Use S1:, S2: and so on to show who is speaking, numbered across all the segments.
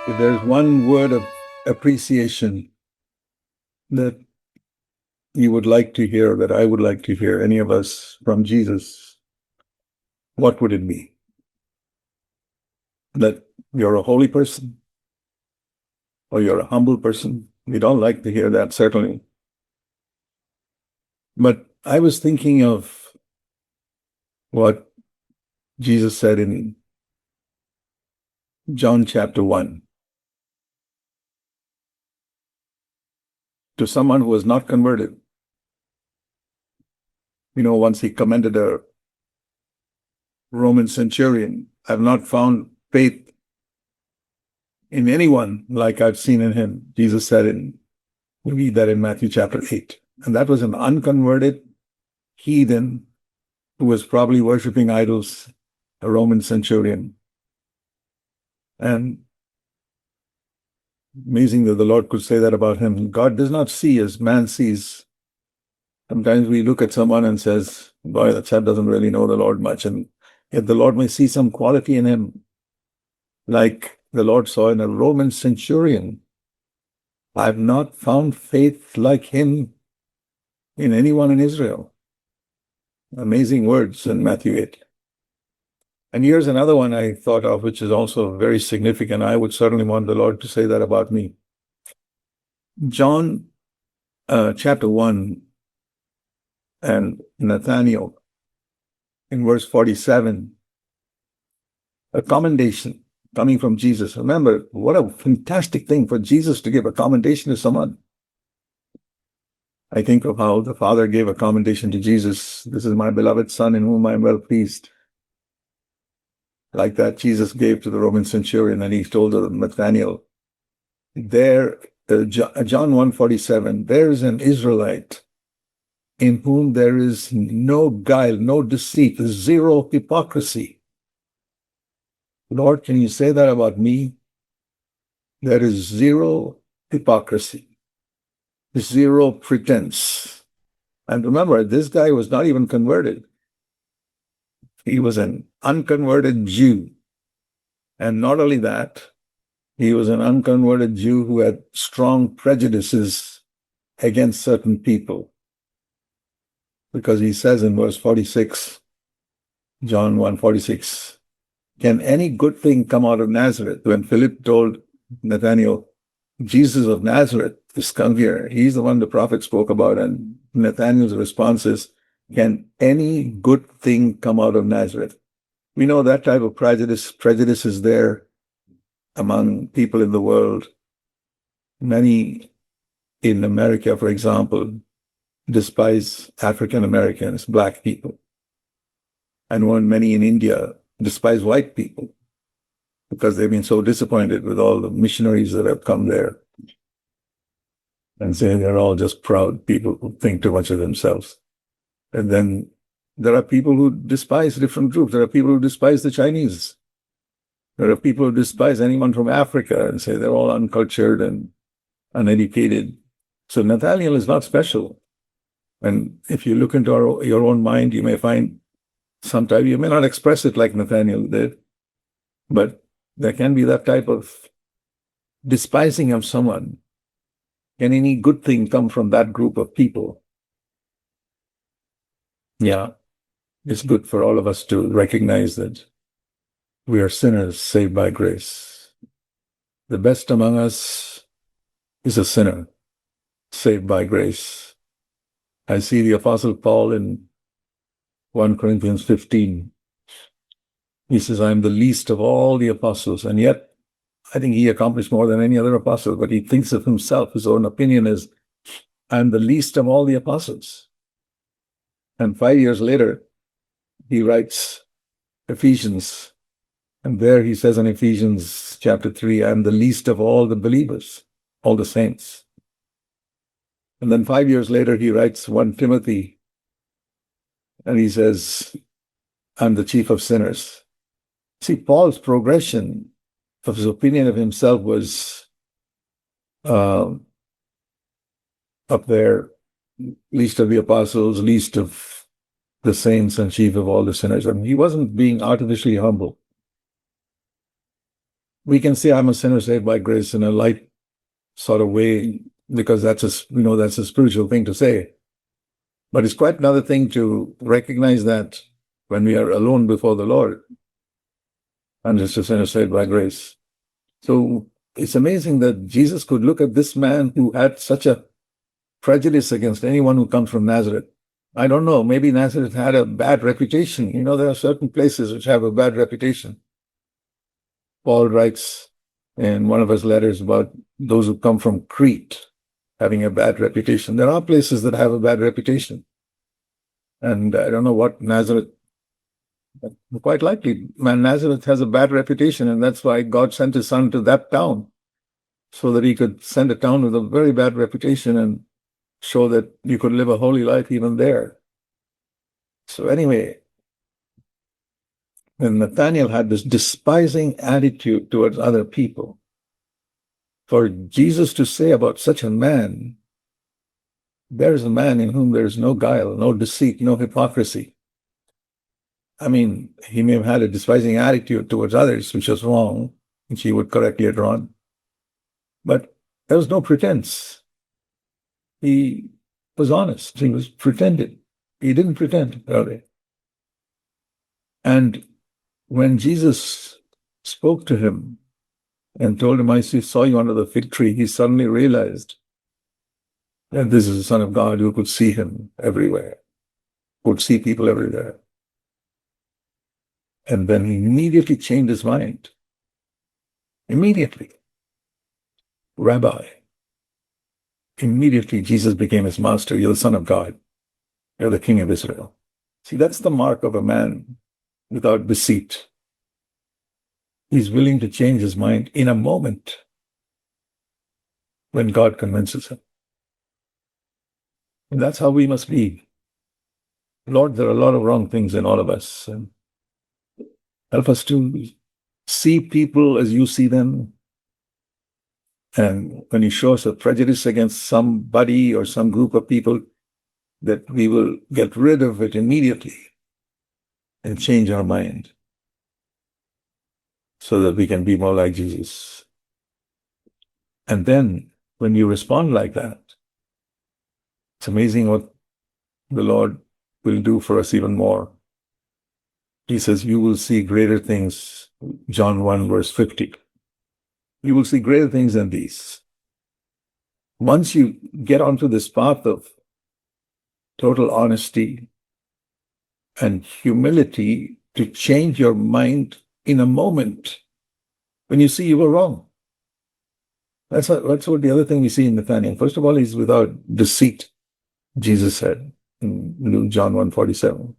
S1: If there's one word of appreciation that you would like to hear, that I would like to hear, any of us, from Jesus, what would it be? That you're a holy person or you're a humble person? We don't like to hear that, certainly. But I was thinking of what Jesus said in John chapter 1 to someone who was not converted. Once he commended a Roman centurion, I've not found faith in anyone like I've seen in him. Jesus said we read that in Matthew chapter 8. And that was an unconverted heathen who was probably worshiping idols, a Roman centurion. And amazing that the Lord could say that about him. God does not see as man sees. Sometimes we look at someone and says, boy, that chap doesn't really know the Lord much. And yet the Lord may see some quality in him, like the Lord saw in a Roman centurion. I've not found faith like him in anyone in Israel. Amazing words in Matthew 8. And here's another one I thought of, which is also very significant. I would certainly want the Lord to say that about me. John chapter 1 and Nathaniel in verse 47, a commendation coming from Jesus. Remember, what a fantastic thing for Jesus to give a commendation to someone. I think of how the Father gave a commendation to Jesus. This is my beloved Son in whom I am well pleased. Like that Jesus gave to the Roman centurion, and he told Nathaniel, there, John 1:47, there is an Israelite in whom there is no guile, no deceit, zero hypocrisy. Lord, can you say that about me? There is zero hypocrisy, zero pretense. And remember, this guy was not even converted. He was an unconverted Jew. And not only that, he was an unconverted Jew who had strong prejudices against certain people. Because he says in verse 46, John 1:46, can any good thing come out of Nazareth? When Philip told Nathaniel, Jesus of Nazareth is come here, he's the one the prophet spoke about. And Nathaniel's response is, can any good thing come out of Nazareth? We know that type of prejudice is there among people in the world. Many in America, for example, despise African Americans, black people. And many in India despise white people because they've been so disappointed with all the missionaries that have come there and say they're all just proud people who think too much of themselves. And then there are people who despise different groups. There are people who despise the Chinese. There are people who despise anyone from Africa and say they're all uncultured and uneducated. So Nathaniel is not special. And if you look into your own mind, you may find sometimes you may not express it like Nathaniel did, but there can be that type of despising of someone. Can any good thing come from that group of people? Yeah, it's good for all of us to recognize that we are sinners saved by grace. The best among us is a sinner saved by grace. I see the Apostle Paul in 1 Corinthians 15. He says, I am the least of all the apostles, and yet I think he accomplished more than any other apostle, but he thinks of himself, his own opinion is, I'm the least of all the apostles. And 5 years later, he writes Ephesians, and there he says in Ephesians chapter 3, I'm the least of all the believers, all the saints. And then 5 years later, he writes 1 Timothy, and he says, I'm the chief of sinners. See, Paul's progression of his opinion of himself was up there, least of the apostles, least of the saints, and chief of all the sinners. I mean, he wasn't being artificially humble. We can say I'm a sinner saved by grace in a light sort of way, because that's that's a spiritual thing to say. But it's quite another thing to recognize that when we are alone before the Lord, I'm just a sinner saved by grace. So it's amazing that Jesus could look at this man who had such a prejudice against anyone who comes from Nazareth. I don't know, maybe Nazareth had a bad reputation. There are certain places which have a bad reputation. Paul writes in one of his letters about those who come from Crete having a bad reputation. There are places that have a bad reputation. And I don't know what Nazareth, quite likely, Nazareth has a bad reputation, and that's why God sent his son to that town, so that he could send a town with a very bad reputation and show that you could live a holy life even there. So anyway, when Nathaniel had this despising attitude towards other people, for Jesus to say about such a man, there is a man in whom there is no guile, no deceit, no hypocrisy. I mean, he may have had a despising attitude towards others, which was wrong, which he would correct later on. But there was no pretense. He was honest. He was pretended. He didn't pretend, really. And when Jesus spoke to him and told him, I saw you under the fig tree, he suddenly realized that this is the Son of God who could see him everywhere, could see people everywhere. And then he immediately changed his mind. Immediately. Rabbi. Immediately Jesus became his master. You're the Son of God. You're the King of Israel. See, that's the mark of a man without deceit. He's willing to change his mind in a moment when God convinces him. And that's how we must be. Lord, there are a lot of wrong things in all of us. And help us to see people as you see them. And when you show us a prejudice against somebody or some group of people, that we will get rid of it immediately and change our mind so that we can be more like Jesus. And then when you respond like that, it's amazing what the Lord will do for us even more. He says, you will see greater things, John 1, verse 50. You will see greater things than these. Once you get onto this path of total honesty and humility to change your mind in a moment when you see you were wrong. That's what the other thing we see in Nathaniel. First of all, he's without deceit, Jesus said in John 1:47.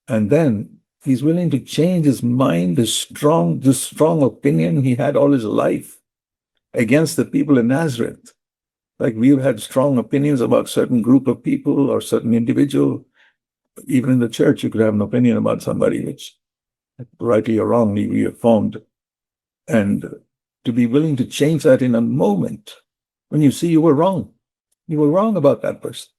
S1: And then he's willing to change his mind, this strong opinion he had all his life against the people in Nazareth. Like we've had strong opinions about certain group of people or certain individual. Even in the church, you could have an opinion about somebody which, rightly or wrongly, we have formed. And to be willing to change that in a moment when you see you were wrong. You were wrong about that person.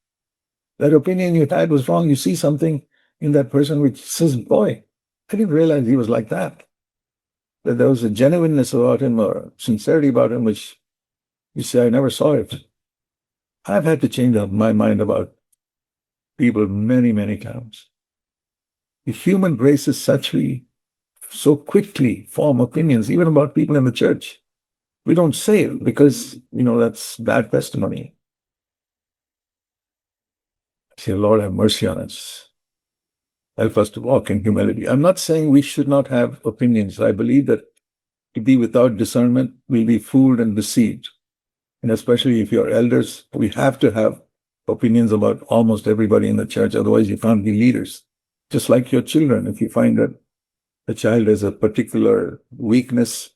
S1: That opinion you had was wrong. You see something in that person which says, boy, I didn't realize he was like that. That there was a genuineness about him or sincerity about him which you say, I never saw it. I've had to change my mind about people many, many times. The human race is such we so quickly form opinions, even about people in the church. We don't say it because, that's bad testimony. Say, Lord, have mercy on us. Help us to walk in humility. I'm not saying we should not have opinions. I believe that to be without discernment, we'll be fooled and deceived. And especially if you're elders, we have to have opinions about almost everybody in the church. Otherwise, you can't be leaders. Just like your children, if you find that the child has a particular weakness,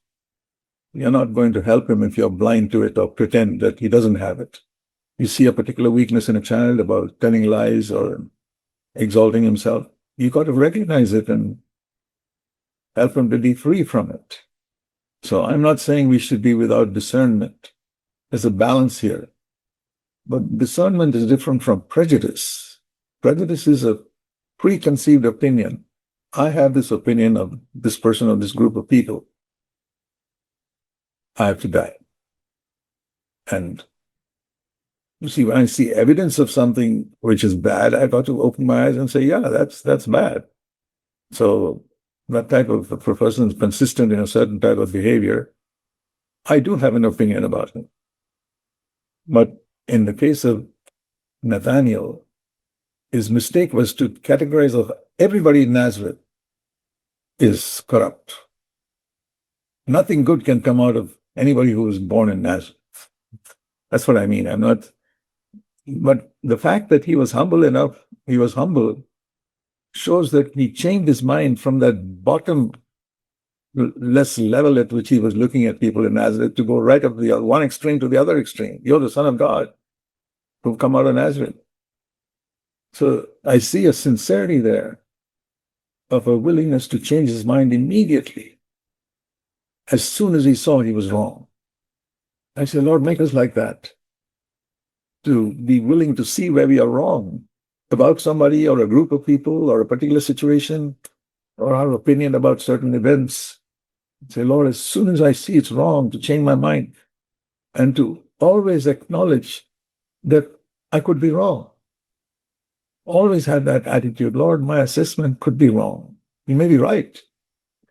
S1: you're not going to help him if you're blind to it or pretend that he doesn't have it. You see a particular weakness in a child about telling lies or exalting himself, you got to recognize it and help him to be free from it. So I'm not saying we should be without discernment. There's a balance here. But discernment is different from prejudice. Prejudice is a preconceived opinion. I have this opinion of this person or this group of people. I have to die. And you see, when I see evidence of something which is bad, I've got to open my eyes and say, yeah, that's bad. So that type of if a person is consistent in a certain type of behavior, I do have an opinion about him. But in the case of Nathaniel, his mistake was to categorize of everybody in Nazareth is corrupt. Nothing good can come out of anybody who was born in Nazareth. That's what I mean. But the fact that he was humble, shows that he changed his mind from that bottom less level at which he was looking at people in Nazareth to go right up the one extreme to the other extreme. You're the Son of God who've come out of Nazareth. So I see a sincerity there of a willingness to change his mind immediately as soon as he saw he was wrong. I said, Lord, make us like that, to be willing to see where we are wrong about somebody or a group of people or a particular situation or our opinion about certain events. Say, Lord, as soon as I see it's wrong, to change my mind and to always acknowledge that I could be wrong. Always have that attitude, Lord, my assessment could be wrong. You may be right.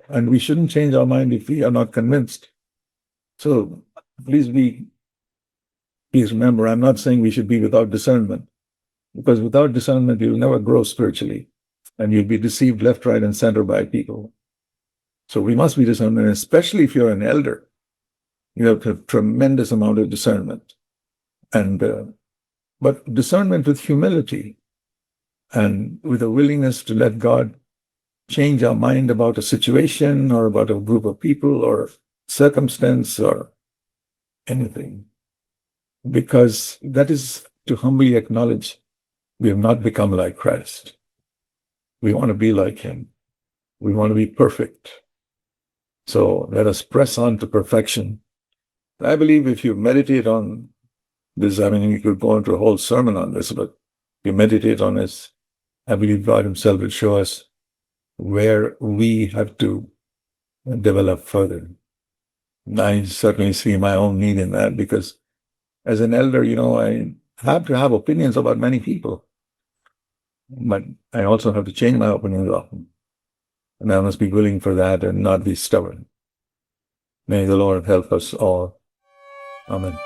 S1: And we shouldn't change our mind if we are not convinced. So please remember, I'm not saying we should be without discernment, because without discernment, you'll never grow spiritually and you'll be deceived left, right, and center by people. So we must be discernment, especially if you're an elder. You have a tremendous amount of discernment. But discernment with humility and with a willingness to let God change our mind about a situation or about a group of people or circumstance or anything. Because that is to humbly acknowledge we have not become like Christ. We want to be like him. We want to be perfect. So let us press on to perfection. I believe if you meditate on this, you could go into a whole sermon on this, but if you meditate on this, I believe God himself will show us where we have to develop further. I certainly see my own need in that, because as an elder, I have to have opinions about many people, but I also have to change my opinions often. And I must be willing for that and not be stubborn. May the Lord help us all. Amen.